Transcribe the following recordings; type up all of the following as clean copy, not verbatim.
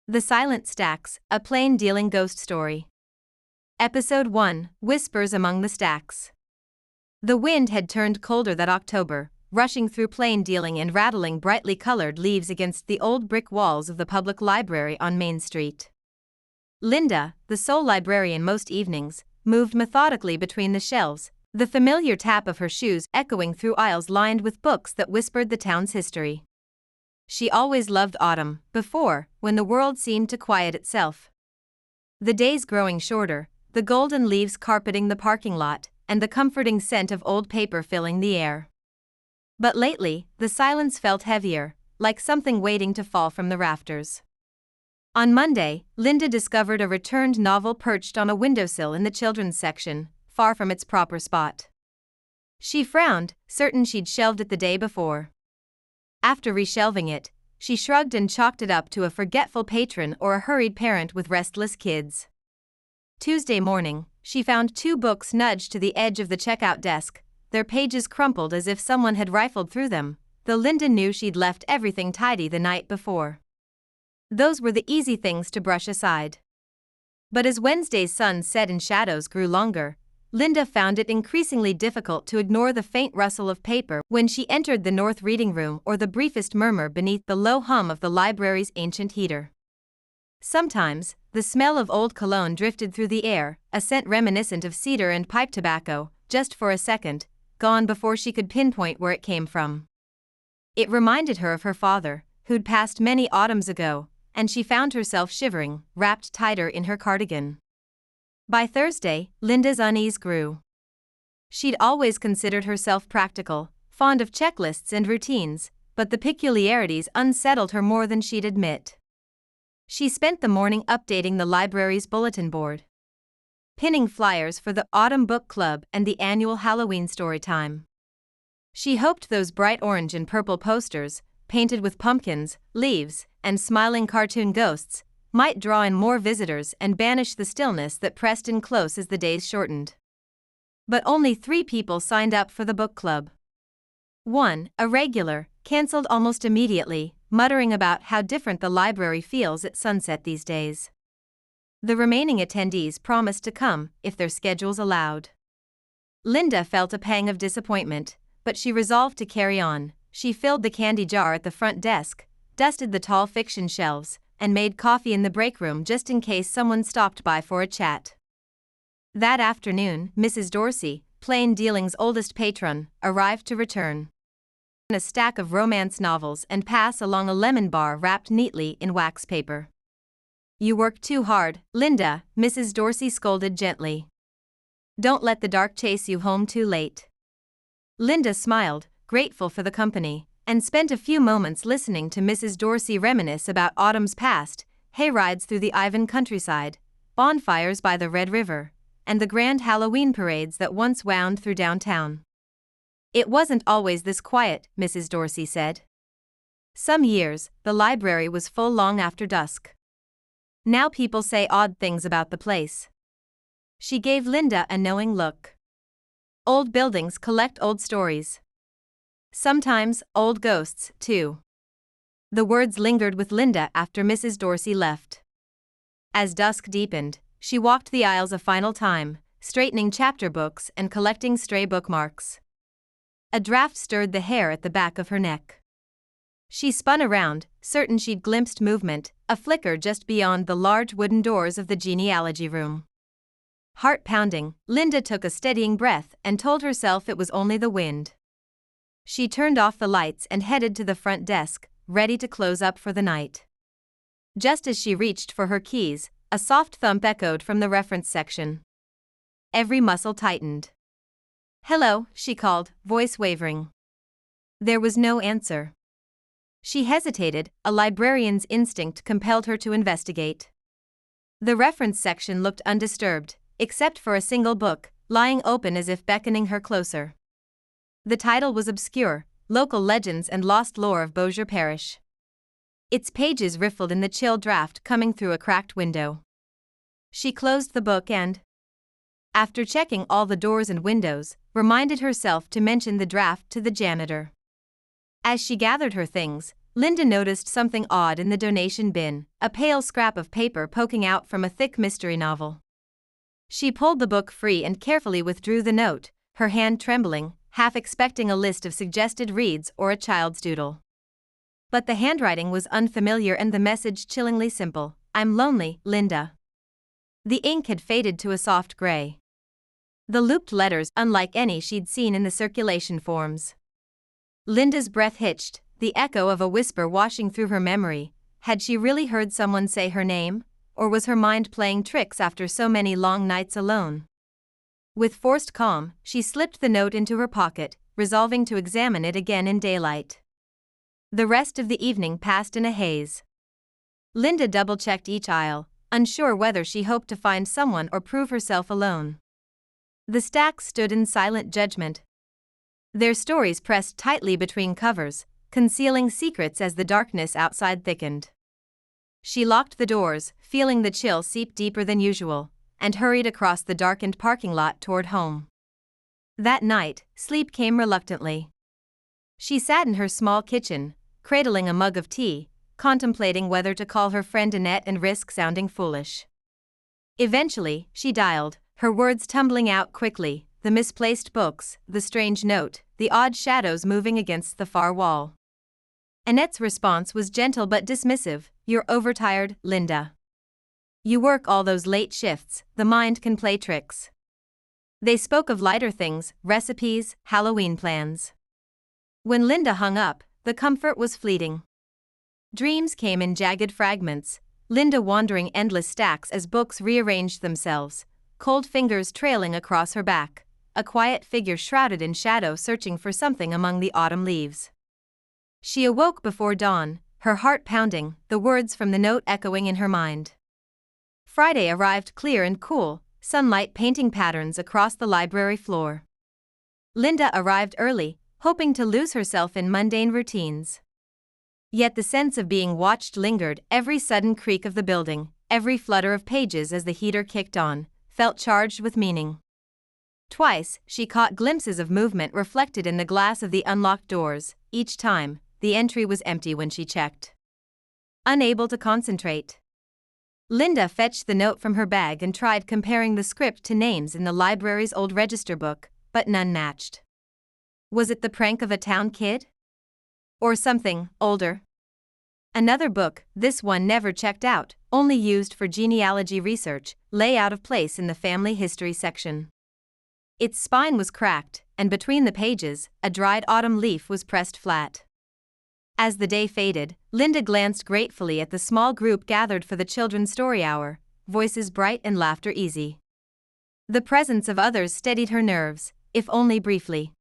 The Silent Stacks, a plain dealing ghost story. Episode 1, Whispers Among the Stacks. The wind had turned colder that October, rushing through plain dealing and rattling brightly colored leaves against the old brick walls of the public library on Main Street. Linda, the sole librarian most evenings, moved methodically between the shelves, the familiar tap of her shoes echoing through aisles lined with books that whispered the town's history. She always loved autumn, before, when the world seemed to quiet itself. The days growing shorter, the golden leaves carpeting the parking lot, and the comforting scent of old paper filling the air. But lately, the silence felt heavier, like something waiting to fall from the rafters. On Monday, Linda discovered a returned novel perched on a windowsill in the children's section, far from its proper spot. She frowned, certain she'd shelved it the day before. After reshelving it, she shrugged and chalked it up to a forgetful patron or a hurried parent with restless kids. Tuesday morning, she found 2 books nudged to the edge of the checkout desk, their pages crumpled as if someone had rifled through them, though Linda knew she'd left everything tidy the night before. Those were the easy things to brush aside. But as Wednesday's sun set and shadows grew longer, Linda found it increasingly difficult to ignore the faint rustle of paper when she entered the north reading room or the briefest murmur beneath the low hum of the library's ancient heater. Sometimes, the smell of old cologne drifted through the air, a scent reminiscent of cedar and pipe tobacco, just for a second, gone before she could pinpoint where it came from. It reminded her of her father, who'd passed many autumns ago, and she found herself shivering, wrapped tighter in her cardigan. By Thursday, Linda's unease grew. She'd always considered herself practical, fond of checklists and routines, but the peculiarities unsettled her more than she'd admit. She spent the morning updating the library's bulletin board, pinning flyers for the Autumn Book Club and the annual Halloween story time. She hoped those bright orange and purple posters, painted with pumpkins, leaves, and smiling cartoon ghosts, might draw in more visitors and banish the stillness that pressed in close as the days shortened. But only 3 people signed up for the book club. 1, a regular, canceled almost immediately, muttering about how different the library feels at sunset these days. The remaining attendees promised to come, if their schedules allowed. Linda felt a pang of disappointment, but she resolved to carry on. She filled the candy jar at the front desk, dusted the tall fiction shelves, and made coffee in the break room just in case someone stopped by for a chat. That afternoon, Mrs. Dorsey, plain dealing's oldest patron, arrived to return a stack of romance novels and pass along a lemon bar wrapped neatly in wax paper. "You work too hard, Linda," Mrs. Dorsey scolded gently. "Don't let the dark chase you home too late." Linda smiled, grateful for the company, and spent a few moments listening to Mrs. Dorsey reminisce about autumn's past, hayrides through the Ivan countryside, bonfires by the Red River, and the grand Halloween parades that once wound through downtown. "It wasn't always this quiet," Mrs. Dorsey said. "Some years, the library was full long after dusk. Now people say odd things about the place." She gave Linda a knowing look. "Old buildings collect old stories. Sometimes, old ghosts, too." The words lingered with Linda after Mrs. Dorsey left. As dusk deepened, she walked the aisles a final time, straightening chapter books and collecting stray bookmarks. A draft stirred the hair at the back of her neck. She spun around, certain she'd glimpsed movement, a flicker just beyond the large wooden doors of the genealogy room. Heart pounding, Linda took a steadying breath and told herself it was only the wind. She turned off the lights and headed to the front desk, ready to close up for the night. Just as she reached for her keys, a soft thump echoed from the reference section. Every muscle tightened. "Hello," she called, voice wavering. There was no answer. She hesitated, a librarian's instinct compelled her to investigate. The reference section looked undisturbed, except for a single book, lying open as if beckoning her closer. The title was obscure, Local Legends and Lost Lore of Bossier Parish. Its pages riffled in the chill draft coming through a cracked window. She closed the book and, after checking all the doors and windows, reminded herself to mention the draft to the janitor. As she gathered her things, Linda noticed something odd in the donation bin, a pale scrap of paper poking out from a thick mystery novel. She pulled the book free and carefully withdrew the note, her hand trembling, half expecting a list of suggested reads or a child's doodle. But the handwriting was unfamiliar and the message chillingly simple: "I'm lonely, Linda." The ink had faded to a soft gray. The looped letters unlike any she'd seen in the circulation forms. Linda's breath hitched, the echo of a whisper washing through her memory. Had she really heard someone say her name, or was her mind playing tricks after so many long nights alone? With forced calm, she slipped the note into her pocket, resolving to examine it again in daylight. The rest of the evening passed in a haze. Linda double-checked each aisle, unsure whether she hoped to find someone or prove herself alone. The stacks stood in silent judgment. Their stories pressed tightly between covers, concealing secrets as the darkness outside thickened. She locked the doors, feeling the chill seep deeper than usual, and hurried across the darkened parking lot toward home. That night, sleep came reluctantly. She sat in her small kitchen, cradling a mug of tea, contemplating whether to call her friend Annette and risk sounding foolish. Eventually, she dialed, her words tumbling out quickly, the misplaced books, the strange note, the odd shadows moving against the far wall. Annette's response was gentle but dismissive: "You're overtired, Linda. You work all those late shifts, the mind can play tricks." They spoke of lighter things, recipes, Halloween plans. When Linda hung up, the comfort was fleeting. Dreams came in jagged fragments, Linda wandering endless stacks as books rearranged themselves, cold fingers trailing across her back, a quiet figure shrouded in shadow searching for something among the autumn leaves. She awoke before dawn, her heart pounding, the words from the note echoing in her mind. Friday arrived clear and cool, sunlight painting patterns across the library floor. Linda arrived early, hoping to lose herself in mundane routines. Yet the sense of being watched lingered. Every sudden creak of the building, every flutter of pages as the heater kicked on, felt charged with meaning. Twice, she caught glimpses of movement reflected in the glass of the unlocked doors. Each time, the entry was empty when she checked. Unable to concentrate, Linda fetched the note from her bag and tried comparing the script to names in the library's old register book, but none matched. Was it the prank of a town kid? Or something older? Another book, this one never checked out, only used for genealogy research, lay out of place in the family history section. Its spine was cracked, and between the pages, a dried autumn leaf was pressed flat. As the day faded, Linda glanced gratefully at the small group gathered for the children's story hour, voices bright and laughter easy. The presence of others steadied her nerves, if only briefly.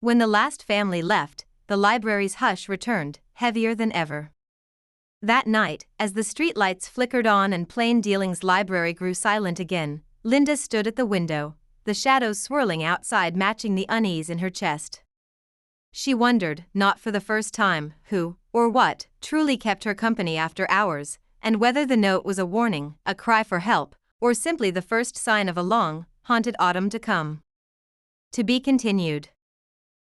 When the last family left, the library's hush returned, heavier than ever. That night, as the streetlights flickered on and Plain Dealing's library grew silent again, Linda stood at the window, the shadows swirling outside matching the unease in her chest. She wondered, not for the first time, who, or what, truly kept her company after hours, and whether the note was a warning, a cry for help, or simply the first sign of a long, haunted autumn to come. To be continued.